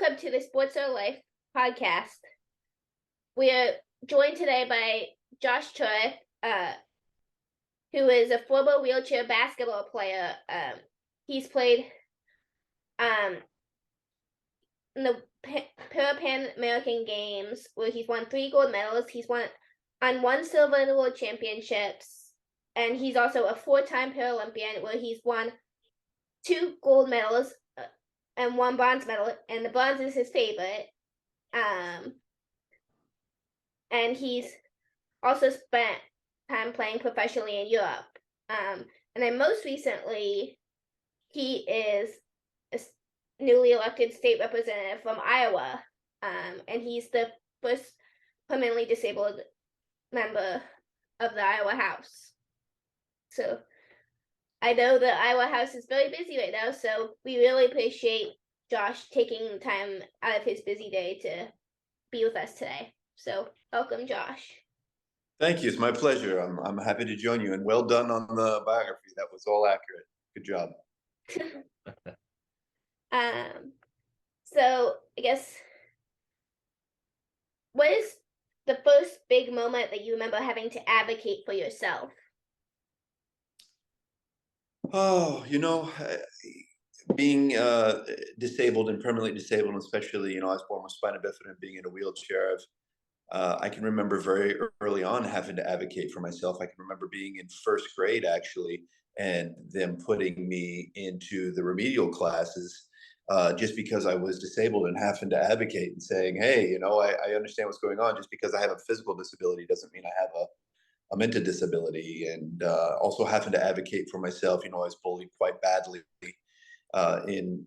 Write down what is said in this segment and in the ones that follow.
welcome to the Sports Our Life podcast. We are joined today by Josh Turek, who is a former wheelchair basketball player. He's played in the Parapan American Games, where he's won 3 gold medals. He's won 1 silver in the World Championships, and he's also a 4-time Paralympian, where he's won 2 gold medals and 1 bronze medal, and the bronze is his favorite. And he's also spent time playing professionally in Europe. And then most recently, he is a newly elected state representative from Iowa. And he's the first permanently disabled member of the Iowa House. So I know the Iowa House is very busy right now, so we really appreciate Josh taking time out of his busy day to be with us today. So welcome, Josh. Thank you. It's my pleasure. I'm happy to join you, and well done on the biography. That was all accurate. Good job. So I guess, what is the first big moment that you remember having to advocate for yourself? Oh, being disabled and permanently disabled, especially, I was born with spina bifida and being in a wheelchair. I can remember very early on having to advocate for myself. I can remember being in first grade, actually, and them putting me into the remedial classes just because I was disabled, and having to advocate and saying, hey, I understand what's going on. Just because I have a physical disability doesn't mean I have a mental disability. And also having to advocate for myself. I was bullied quite badly in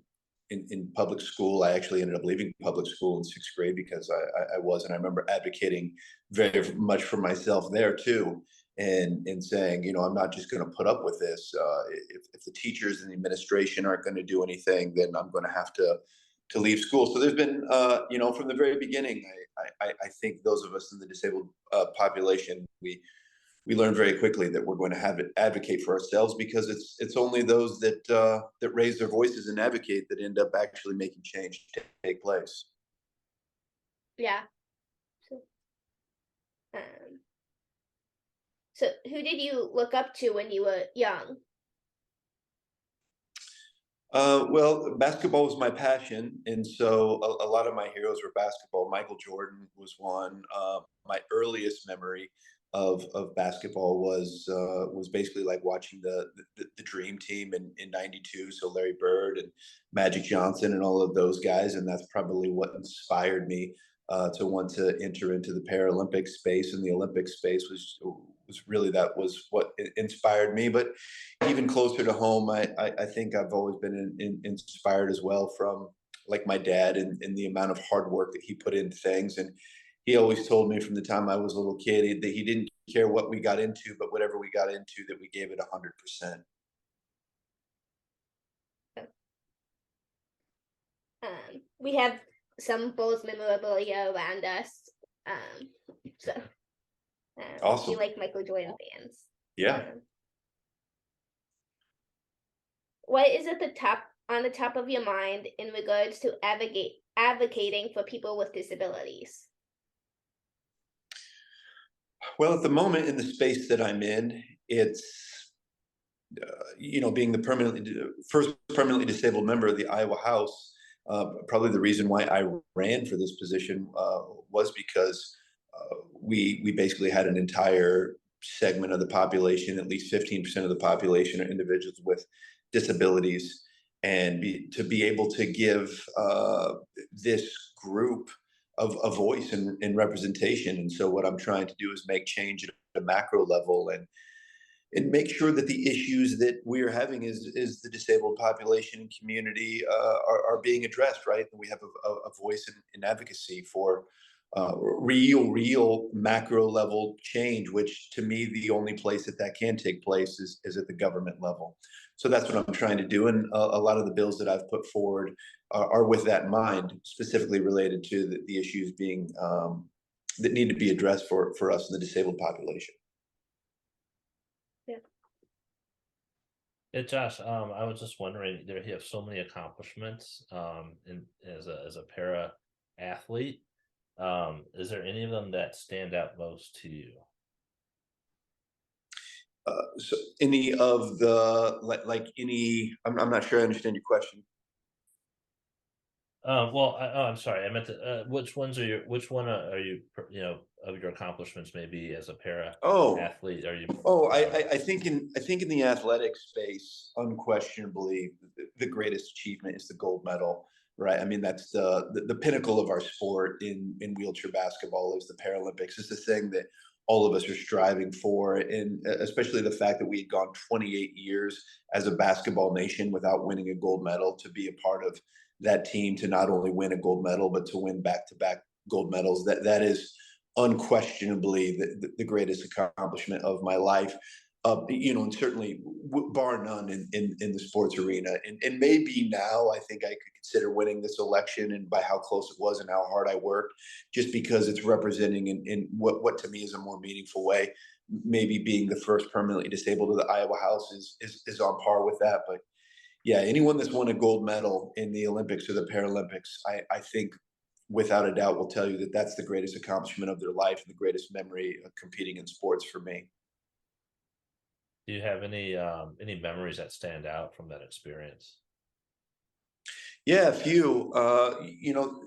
public school. I actually ended up leaving public school in 6th grade because I was, and I remember advocating very much for myself there too, and saying, I'm not just going to put up with this. If the teachers and the administration aren't going to do anything, then I'm going to have to leave school. So there's been, from the very beginning, I think those of us in the disabled population, we learn very quickly that we're going to have to advocate for ourselves, because it's only those that raise their voices and advocate that end up actually making change take place. Yeah. So who did you look up to when you were young? Well, basketball was my passion, and so a lot of my heroes were basketball. Michael Jordan was one. My earliest memory of basketball was basically like watching the Dream Team in '92. So Larry Bird and Magic Johnson and all of those guys, and that's probably what inspired me to want to enter into the Paralympic space, and the Olympic space was really, that was what inspired me. But even closer to home, I think I've always been inspired as well from, like, my dad, and the amount of hard work that he put into things. And he always told me from the time I was a little kid that he didn't care what we got into, but whatever we got into, that we gave it 100%. We have some Bulls memorabilia around us. Awesome. We like Michael Jordan fans. Yeah. What is at on the top of your mind in regards to advocating for people with disabilities? Well, at the moment, in the space that I'm in, it's being the first permanently disabled member of the Iowa House. Probably the reason why I ran for this position was because we basically had an entire segment of the population, at least 15% of the population, are individuals with disabilities, and to be able to give this group of a voice and representation. And so what I'm trying to do is make change at a macro level, and make sure that the issues that we're having is the disabled population and community are being addressed, right? And we have a voice in advocacy for real macro level change, which to me, the only place that can take place is at the government level. So that's what I'm trying to do. And a lot of the bills that I've put forward are with that in mind, specifically related to the issues being that need to be addressed for us in the disabled population. Yeah, Josh, I was just wondering, there you have so many accomplishments in as a para athlete. Is there any of them that stand out most to you? So any of the like any, I'm not sure I understand your question. Well, I'm sorry. I meant to. Which ones are your? Which one are you? Of your accomplishments, maybe as a para Oh, athlete, are you oh, proud of? I think in the athletic space, unquestionably, the greatest achievement is the gold medal, right? I mean, that's the pinnacle of our sport in wheelchair basketball is the Paralympics. It's the thing that all of us are striving for, and especially the fact that we had gone 28 years as a basketball nation without winning a gold medal, to be a part of that team, to not only win a gold medal but to win back-to-back gold medals. That is unquestionably the greatest accomplishment of my life. And certainly bar none in the sports arena. And maybe now I think I could consider winning this election, and by how close it was and how hard I worked, just because it's representing in what to me is a more meaningful way. Maybe being the first permanently disabled of the Iowa House is on par with that. But yeah, anyone that's won a gold medal in the Olympics or the Paralympics, I think without a doubt will tell you that that's the greatest accomplishment of their life and the greatest memory of competing in sports for me. Do you have any memories that stand out from that experience? Yeah, a few.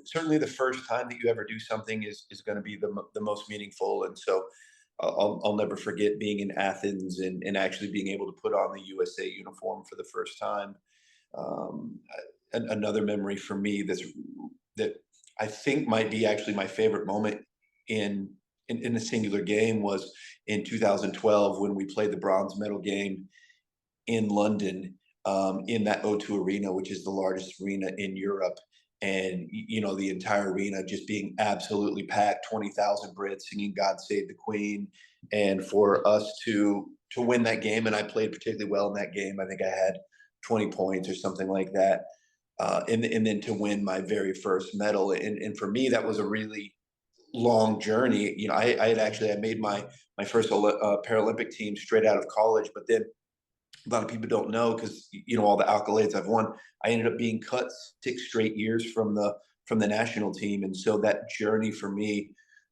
Certainly the first time that you ever do something is going to be the most meaningful, and so I'll never forget being in Athens and actually being able to put on the USA uniform for the first time. Um, Another memory for me that I think might be actually my favorite moment in in a singular game was in 2012 when we played the bronze medal game in London, in that O2 Arena, which is the largest arena in Europe. And the entire arena just being absolutely packed, 20,000 Brits singing "God Save the Queen," and for us to win that game. And I played particularly well in that game. I think I had 20 points or something like that, and then to win my very first medal. And for me, that was a really long journey. I made my first Paralympic team straight out of college, but then a lot of people don't know, because all the accolades I've won. I ended up being cut 6 straight years from the national team, and so that journey for me,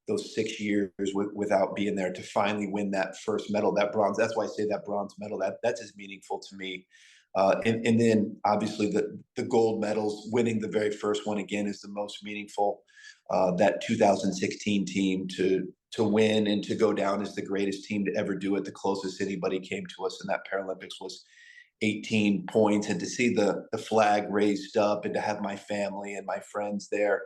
those 6 years without being there, to finally win that first medal, that bronze. That's why I say that bronze medal. That's as meaningful to me. And then obviously the gold medals, winning the very first one again is the most meaningful. That 2016 team to win and to go down as the greatest team to ever do it. The closest anybody came to us in that Paralympics was 18 points, and to see the flag raised up and to have my family and my friends there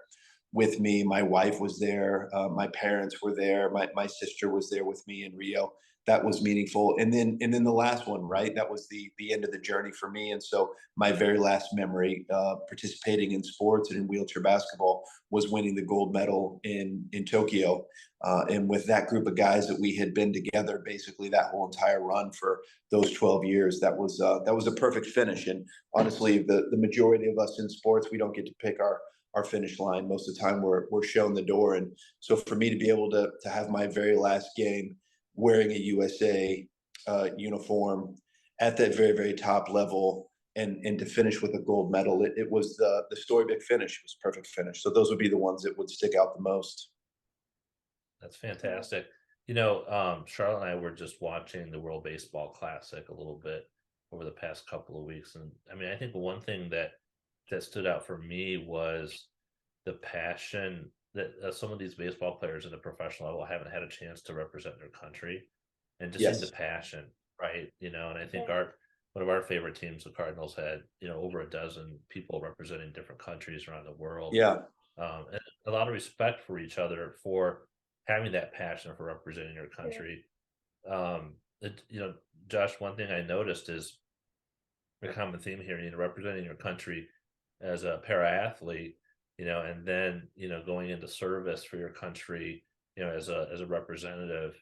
with me. My wife was there, my parents were there, my sister was there with me in Rio. That was meaningful. And then the last one, right? That was the end of the journey for me. And so my very last memory, participating in sports and in wheelchair basketball, was winning the gold medal in Tokyo. And with that group of guys that we had been together basically that whole entire run for those 12 years, that was a perfect finish. And honestly, the majority of us in sports, we don't get to pick our finish line. Most of the time we're shown the door. And so for me to be able to have my very last game wearing a USA uniform at that very, very top level, and to finish with a gold medal, it was the storybook finish. It was a perfect finish. So those would be the ones that would stick out the most. That's fantastic. Charlotte and I were just watching the World Baseball Classic a little bit over the past couple of weeks, and I mean, I think one thing that stood out for me was the passion that some of these baseball players at the professional level haven't had a chance to represent their country, and just seeing the Yes. passion, right? And I think Yeah. our one of our favorite teams, the Cardinals, had over a dozen people representing different countries around the world, Yeah. and a lot of respect for each other for having that passion for representing your Yeah. country. Um, it, you know, Josh, one thing I noticed is a common theme here, representing your country as a para athlete, and then, going into service for your country, as a representative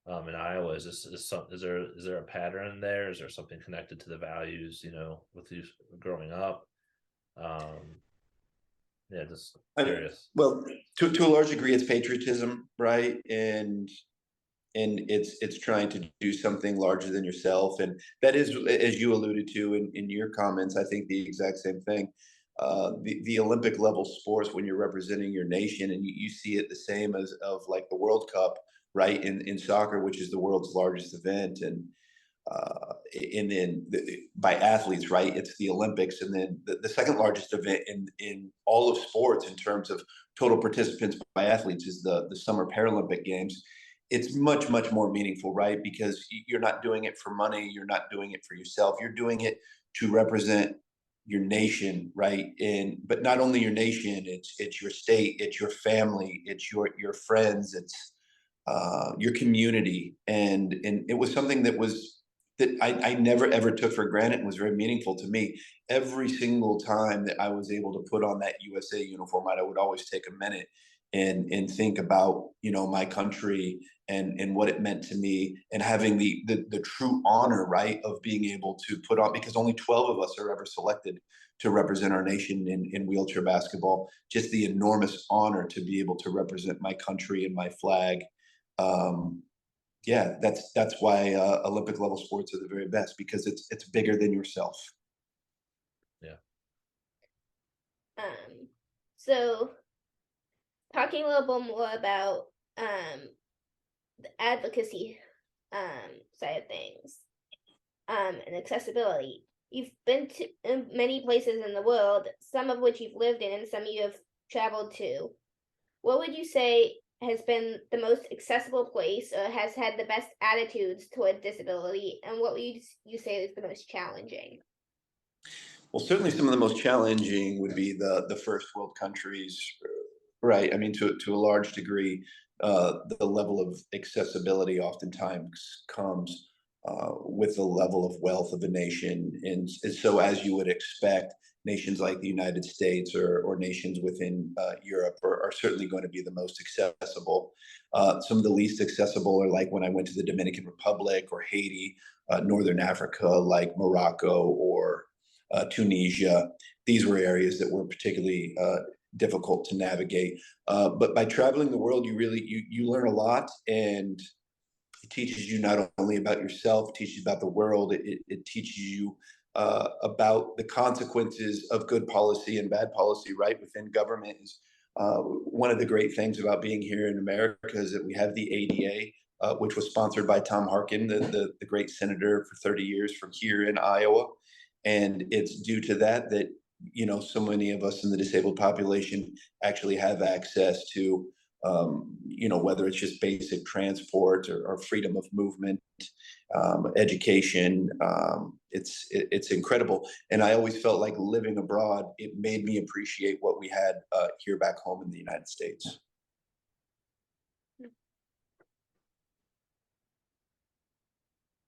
in Iowa. Is there a pattern there? Is there something connected to the values, with you growing up? Um, yeah, just I, curious. well, to a large degree, it's patriotism, right? And and it's trying to do something larger than yourself, and that is, as you alluded to in your comments, I think the exact same thing. The Olympic level sports, when you're representing your nation, and you see it the same as of like the World Cup, right, in soccer, which is the world's largest event, and then by athletes, right? It's the Olympics, and then the second largest event in all of sports in terms of total participants by athletes is the Summer Paralympic Games. It's much more meaningful, right? Because you're not doing it for money, you're not doing it for yourself, you're doing it to represent your nation, right? And but not only your nation, it's your state, it's your family, it's your friends, it's your community, and it was something that I never ever took for granted and was very meaningful to me. Every single time that I was able to put on that USA uniform, I would always take a minute and think about, you know, my country and what it meant to me, and having the true honor, right, of being able to put on, because only 12 of us are ever selected to represent our nation in wheelchair basketball. Just the enormous honor to be able to represent my country and my flag. Um, yeah, that's why Olympic level sports are the very best, because it's bigger than yourself. Yeah. So talking a little bit more about the advocacy side of things, and accessibility. You've been to many places in the world, some of which you've lived in and some you have traveled to. What would you say has been the most accessible place, or has had the best attitudes toward disability, and what would you say is the most challenging? Well, certainly some of the most challenging would be the first world countries, right? I mean, to a large degree, the level of accessibility oftentimes comes with the level of wealth of a nation, and so as you would expect, nations like the United States or nations within Europe are certainly going to be the most accessible. Some of the least accessible are like when I went to the Dominican Republic or Haiti, Northern Africa, like Morocco or Tunisia. These were areas that were particularly difficult to navigate. But by traveling the world, you learn a lot, and it teaches you not only about yourself, it teaches you about the world. It teaches you about the consequences of good policy and bad policy, right, within government. Is one of the great things about being here in America is that we have the ADA, which was sponsored by Tom Harkin, the great senator for 30 years from here in Iowa. And it's due to that, you know, so many of us in the disabled population actually have access to, you know, whether it's just basic transport or freedom of movement, education. It's incredible, and I always felt like living abroad, it made me appreciate what we had here back home in the United States.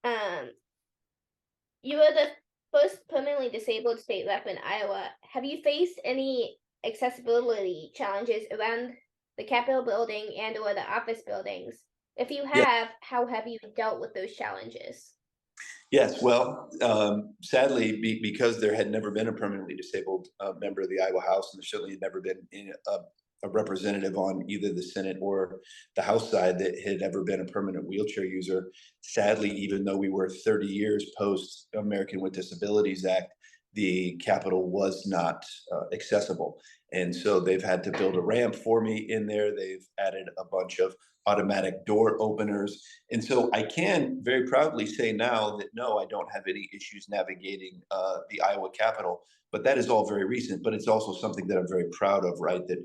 Um, you were the first permanently disabled state rep in Iowa. Have you faced any accessibility challenges around the Capitol building and/or the office buildings? If you Yeah. have, how have you dealt with those challenges? Yes, well, sadly, because there had never been a permanently disabled member of the Iowa House, and there certainly had never been a representative on either the Senate or the House side that had ever been a permanent wheelchair user. Sadly, even though we were 30 years post American with Disabilities Act, the Capitol was not accessible. And so they've had to build a ramp for me in there. They've added a bunch of automatic door openers. And so I can very proudly say now that no, I don't have any issues navigating the Iowa Capitol, but that is all very recent. But it's also something that I'm very proud of, right? That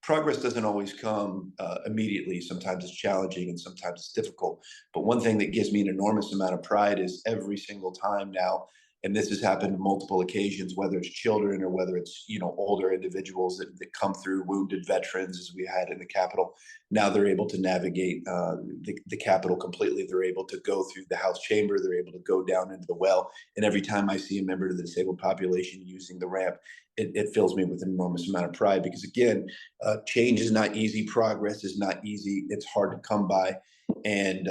progress doesn't always come immediately. Sometimes it's challenging and sometimes it's difficult. But one thing that gives me an enormous amount of pride is every single time now, and this has happened on multiple occasions, whether it's children or whether it's, you know, older individuals that come through, wounded veterans, as we had in the Capitol. Now they're able to navigate the Capitol completely. They're able to go through the House chamber. They're able to go down into the well. And every time I see a member of the disabled population using the ramp, it fills me with an enormous amount of pride, because again, change is not easy. Progress is not easy. It's hard to come by. And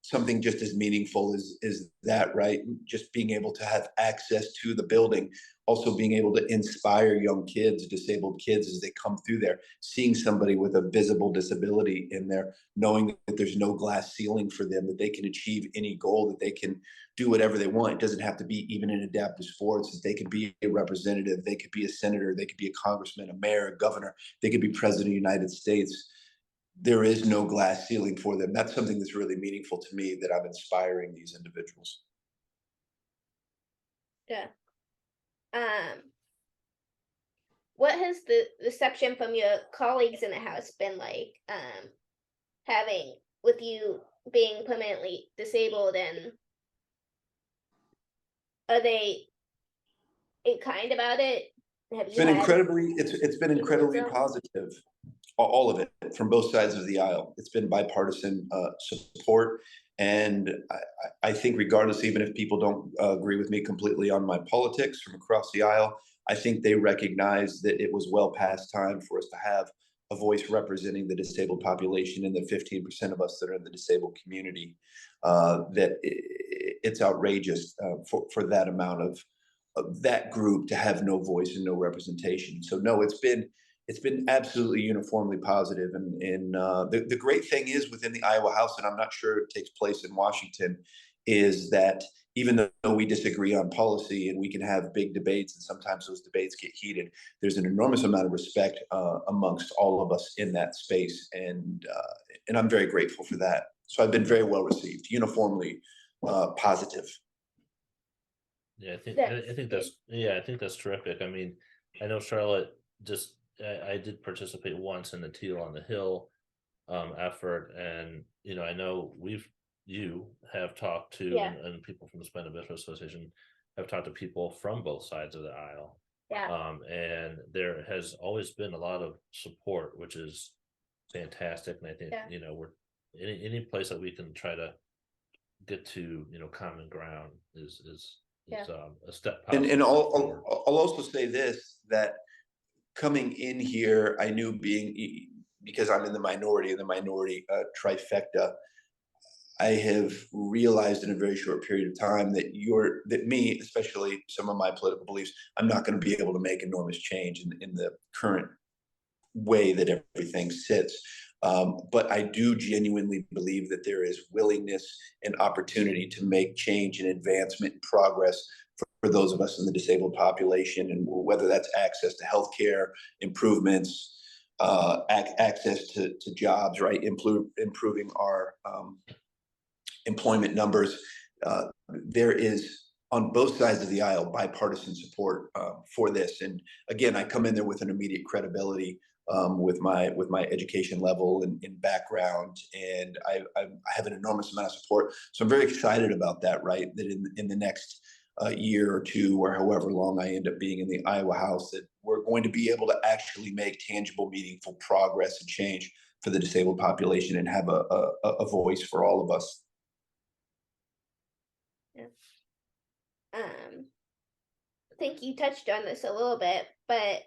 something just as meaningful as that, right? Just being able to have access to the building also being able to inspire young kids, disabled kids, as they come through there, seeing somebody with a visible disability in there, knowing that there's no glass ceiling for them, that they can achieve any goal, that they can do whatever they want. It doesn't have to be even in adaptive sports. That they could be a representative, they could be a senator, they could be a congressman, a mayor, a governor, they could be president of the United States. There is no glass ceiling for them. That's something that's really meaningful to me, that I'm inspiring these individuals. Yeah. What has the reception from your colleagues in the House been like, having with you being permanently disabled, and are they kind about it? Have It's you been had incredibly, it's been incredibly criticism? positive, all of it, from both sides of the aisle. It's been bipartisan support, and I think, regardless, even if people don't agree with me completely on my politics from across the aisle, I think they recognize that it was well past time for us to have a voice representing the disabled population and the 15% of us that are in the disabled community. That it's outrageous for that amount of that group to have no voice and no representation. So no, it's been absolutely uniformly positive. And the great thing is, within the Iowa House, and I'm not sure it takes place in Washington, is that even though we disagree on policy and we can have big debates, and sometimes those debates get heated, there's an enormous amount of respect amongst all of us in that space, and I'm very grateful for that. So I've been very well received, uniformly positive. Yeah, That's I think good. that's terrific. I mean, I know Charlotte just I did participate once in the Teal on the Hill effort, and I know you have talked to, Yeah. and people from the Spina Bifida Association have talked to people from both sides of the aisle. Yeah. And there has always been a lot of support, which is fantastic. And I think, Yeah. we're any place that we can try to get to, common ground is Yeah. a step And positive step forward. I'll also say this, that coming in here, I knew, because I'm in the minority, trifecta, I have realized in a very short period of time that me, especially some of my political beliefs, I'm not going to be able to make enormous change in the current way that everything sits. But I do genuinely believe that there is willingness and opportunity to make change and advancement and progress for those of us in the disabled population, and whether that's access to healthcare, improvements, access to jobs, right? Improving our employment numbers. There is, on both sides of the aisle, bipartisan support for this. And again, I come in there with an immediate credibility with my education level and background, and I have an enormous amount of support. So I'm very excited about that. Right, that in the next year or two, or however long I end up being in the Iowa House, that we're going to be able to actually make tangible, meaningful progress and change for the disabled population, and have a voice for all of us. Yeah. I think you touched on this a little bit, but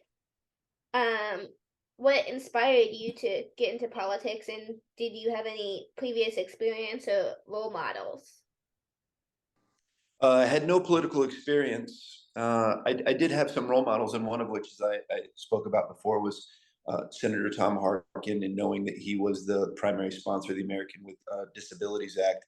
what inspired you to get into politics, and did you have any previous experience or role models? I had no political experience. I did have some role models, and one of which, as I spoke about before, was Senator Tom Harkin, and knowing that he was the primary sponsor of the American with Disabilities Act.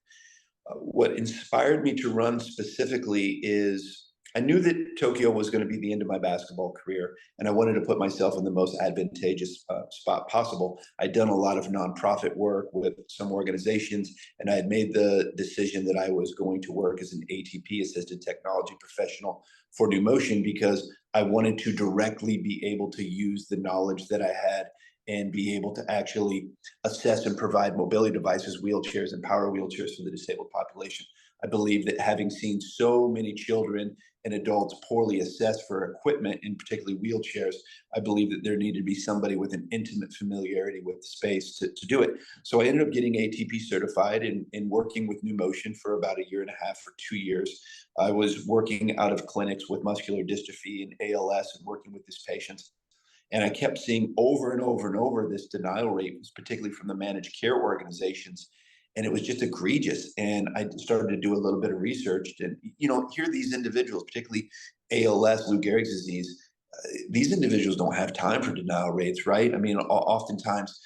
What inspired me to run specifically is, I knew that Tokyo was going to be the end of my basketball career, and I wanted to put myself in the most advantageous spot possible. I'd done a lot of nonprofit work with some organizations, and I had made the decision that I was going to work as an ATP, assisted technology professional, for New Motion, because I wanted to directly be able to use the knowledge that I had and be able to actually assess and provide mobility devices, wheelchairs, and power wheelchairs for the disabled population. I believe that, having seen so many children and adults poorly assessed for equipment, and particularly wheelchairs, I believe that there needed to be somebody with an intimate familiarity with the space to do it. So I ended up getting ATP certified and working with New Motion for about 1.5 or 2 years. I was working out of clinics with muscular dystrophy and ALS, and working with these patients. And I kept seeing over and over and over this denial rate, particularly from the managed care organizations. and it was just egregious. And I started to do a little bit of research, and here these individuals, particularly ALS, Lou Gehrig's disease, these individuals don't have time for denial rates, right? I mean, oftentimes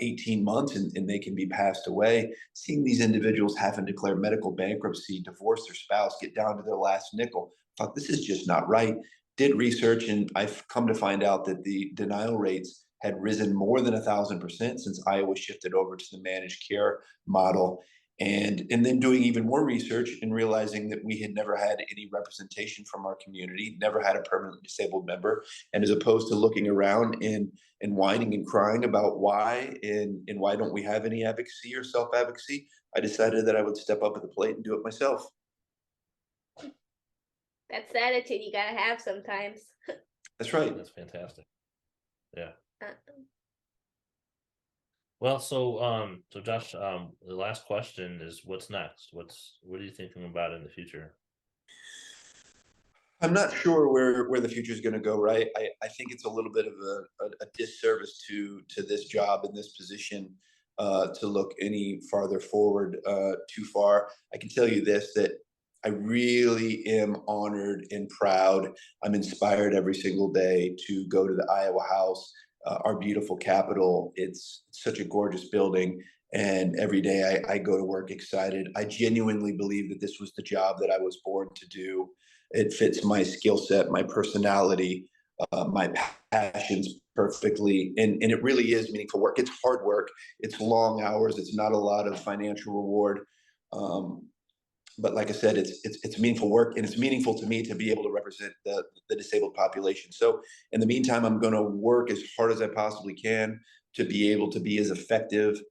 18 months and they can be passed away. Seeing these individuals have to declare medical bankruptcy, divorce their spouse, get down to their last nickel, thought this is just not right. Did research, and I've come to find out that the denial rates had risen more than 1,000% since Iowa shifted over to the managed care model. And then doing even more research and realizing that we had never had any representation from our community, never had a permanently disabled member. And as opposed to looking around and whining and crying about why and why don't we have any advocacy or self-advocacy, I decided that I would step up at the plate and do it myself. That's the attitude you gotta have sometimes. That's right. That's fantastic. Yeah. Uh, Well, so Josh, the last question is, what's next? What are you thinking about in the future? I'm not sure where the future is going to go, right? I think it's a little bit of a disservice to this job and this position to look any farther forward too far. I can tell you this, that I really am honored and proud. I'm inspired every single day to go to the Iowa House, our beautiful capital. It's such a gorgeous building. And every day I go to work excited. I genuinely believe that this was the job that I was born to do. It fits my skill set, my personality, my passions perfectly. And it really is meaningful work. It's hard work. It's long hours. It's not a lot of financial reward. But like I said, it's meaningful work, and it's meaningful to me to be able to represent the disabled population. So in the meantime, I'm going to work as hard as I possibly can to be able to be as effective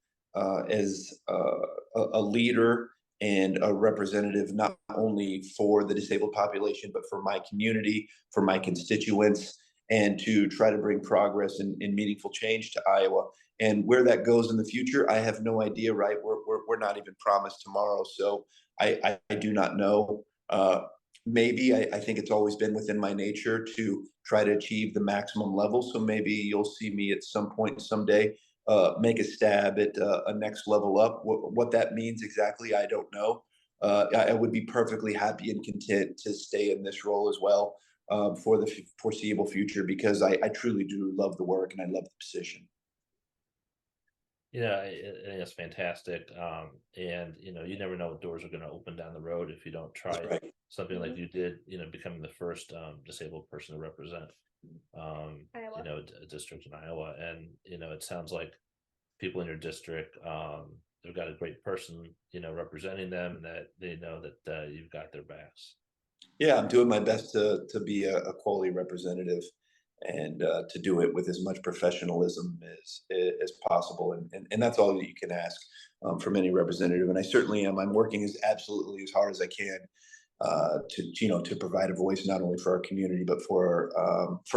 as a leader and a representative, not only for the disabled population, but for my community, for my constituents, and to try to bring progress and meaningful change to Iowa. And where that goes in the future, I have no idea, right? We're not even promised tomorrow. So I do not know. Maybe I think it's always been within my nature to try to achieve the maximum level. So maybe you'll see me at some point someday make a stab at a next level up. What that means exactly, I don't know. I would be perfectly happy and content to stay in this role as well for the foreseeable future, because I truly do love the work and I love the position. Yeah, I think that's fantastic. And you never know what doors are going to open down the road if you don't That's try right. something like you did. Becoming the first disabled person to represent, Iowa. a district in Iowa, and it sounds like people in your district, they've got a great person, representing them, and that they know that you've got their backs. Yeah, I'm doing my best to be a quality representative, and to do it with as much professionalism as possible, and that's all that you can ask from any representative. And I certainly am. I'm working as absolutely as hard as I can to provide a voice not only for our community but for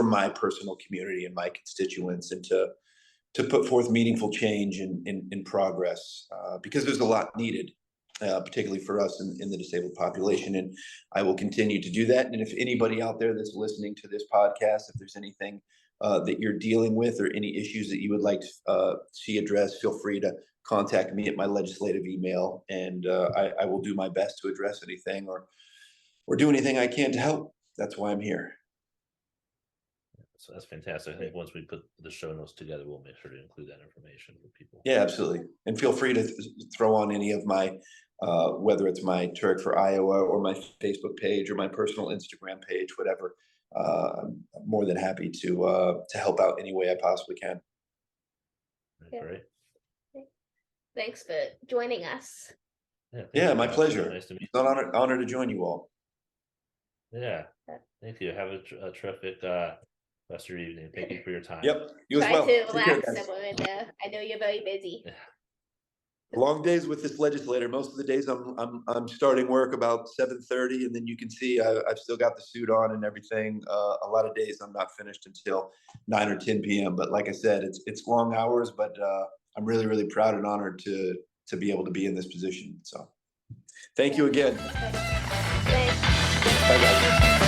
my personal community and my constituents, and to put forth meaningful change in progress, because there's a lot needed, particularly for us in the disabled population. And I will continue to do that. And if anybody out there that's listening to this podcast, if there's anything that you're dealing with or any issues that you would like to see addressed, feel free to contact me at my legislative email, and I will do my best to address anything or do anything I can to help. That's why I'm here. So that's fantastic. I think once we put the show notes together, we'll make sure to include that information for people. Yeah, absolutely. And feel free to throw on any of my, whether it's my Turek for Iowa or my Facebook page or my personal Instagram page, whatever. I'm more than happy to help out any way I possibly can. Yeah. Great. Thanks for joining us. Yeah, my Josh. pleasure. Nice to meet It's an honor to join you all. you. Yeah, thank you. Have a terrific rest of your evening. Thank you for your time. Yep, you as Try well. to Take care, relax guys. some of it. I know you're very busy. Yeah. Long days with this legislator. Most of the days I'm starting work about 7:30, and then you can see I've still got the suit on and everything. A lot of days I'm not finished until 9 or 10 p.m. But like I said, it's long hours, but I'm really proud and honored to be able to be in this position. So thank you again. Thanks. Bye, guys.